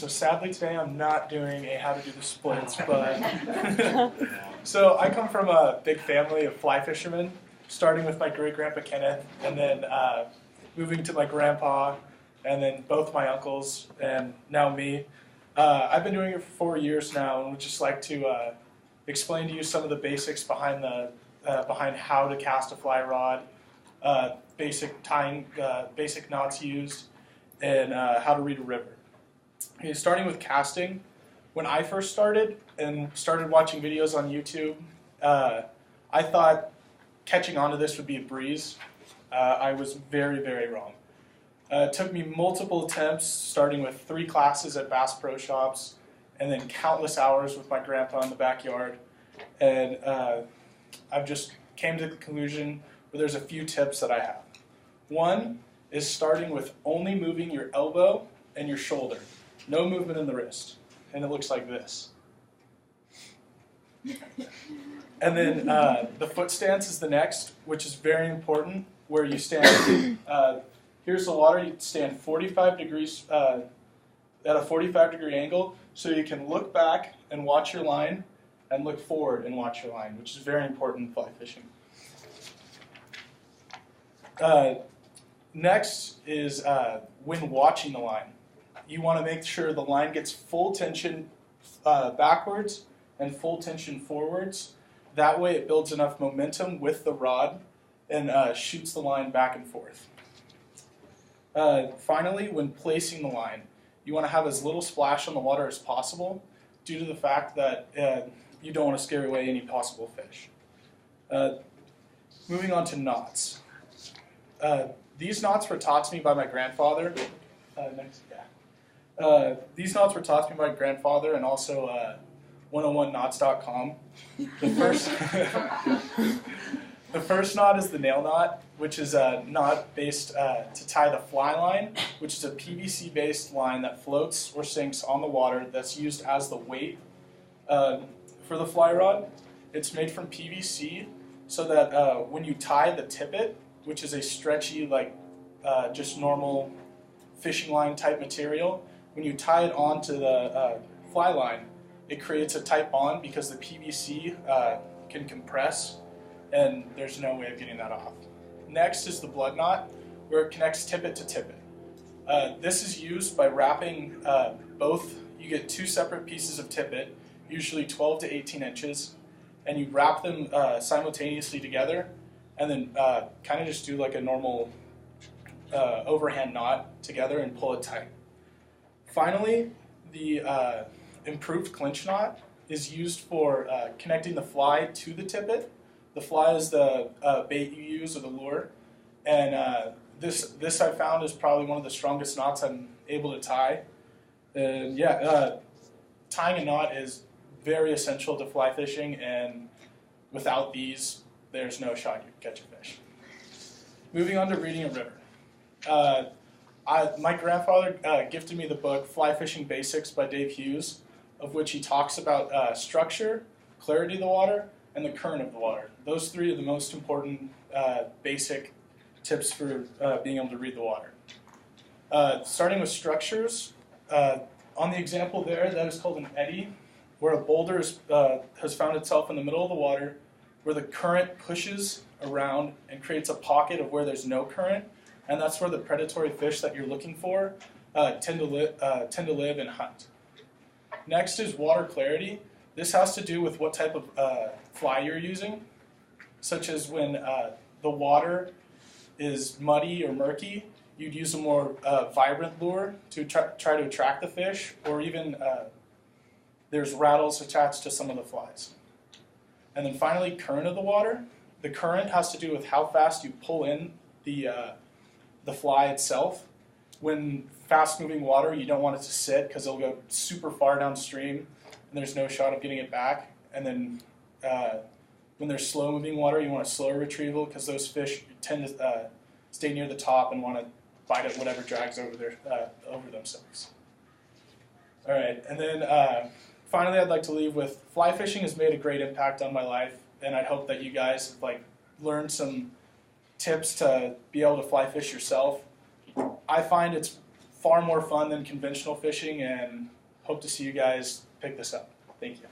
So sadly today I'm not doing a how to do the splits, but so I come from a big family of fly fishermen, starting with my great-grandpa Kenneth, and then moving to my grandpa, and then both my uncles, and now me. I've been doing it for 4 years now, and would just like to explain to you some of the basics behind behind how to cast a fly rod, basic tying, basic knots used, and how to read a river. Okay, starting with casting, when I first started and started watching videos on YouTube, I thought catching onto this would be a breeze. I was very, very wrong. It took me multiple attempts, starting with 3 classes at Bass Pro Shops, and then countless hours with my grandpa in the backyard. And I've just came to the conclusion where there's a few tips that I have. One is starting with only moving your elbow and your shoulder. No movement in the wrist. And it looks like this. And then the foot stance is the next, which is very important, where you stand, here's the water, you stand 45 degrees, at a 45-degree angle, so you can look back and watch your line, and look forward and watch your line, which is very important in fly fishing. Next is when watching the line. You want to make sure the line gets full tension backwards and full tension forwards. That way it builds enough momentum with the rod and shoots the line back and forth. Finally, when placing the line, you want to have as little splash on the water as possible due to the fact that you don't want to scare away any possible fish. Moving on to knots. These knots were taught to me by my grandfather. These knots were taught to me by my grandfather and also 101knots.com. The first knot is the nail knot, which is a knot based to tie the fly line, which is a PVC-based line that floats or sinks on the water that's used as the weight for the fly rod. It's made from PVC so that when you tie the tippet, which is a stretchy, like just normal fishing line type material, when you tie it onto the fly line, it creates a tight bond because the PVC can compress, and there's no way of getting that off. Next is the blood knot, where it connects tippet to tippet. This is used by wrapping both. You get 2 separate pieces of tippet, usually 12 to 18 inches, and you wrap them simultaneously together, and then kind of just do like a normal overhand knot together and pull it tight. Finally, the improved clinch knot is used for connecting the fly to the tippet. The fly is the bait you use or the lure, and this I found is probably one of the strongest knots I'm able to tie. And yeah, tying a knot is very essential to fly fishing, and without these, there's no shot you catch a fish. Moving on to reading a river. My grandfather gifted me the book Fly Fishing Basics by Dave Hughes, of which he talks about structure, clarity of the water, and the current of the water. Those 3 are the most important basic tips for being able to read the water. Starting with structures, on the example there, that is called an eddy, where a boulder has found itself in the middle of the water, where the current pushes around and creates a pocket of where there's no current, and that's where the predatory fish that you're looking for tend to live and hunt. Next is water clarity. This has to do with what type of fly you're using, such as when the water is muddy or murky, you'd use a more vibrant lure to try to attract the fish, or even there's rattles attached to some of the flies. And then finally, current of the water. The current has to do with how fast you pull in the fly itself. When fast-moving water, you don't want it to sit because it'll go super far downstream, and there's no shot of getting it back. And then when there's slow-moving water, you want a slower retrieval because those fish tend to stay near the top and want to bite at whatever drags over themselves. All right, and then finally, I'd like to leave with fly fishing has made a great impact on my life, and I hope that you guys have learned some tips to be able to fly fish yourself. I find it's far more fun than conventional fishing, and hope to see you guys pick this up. Thank you.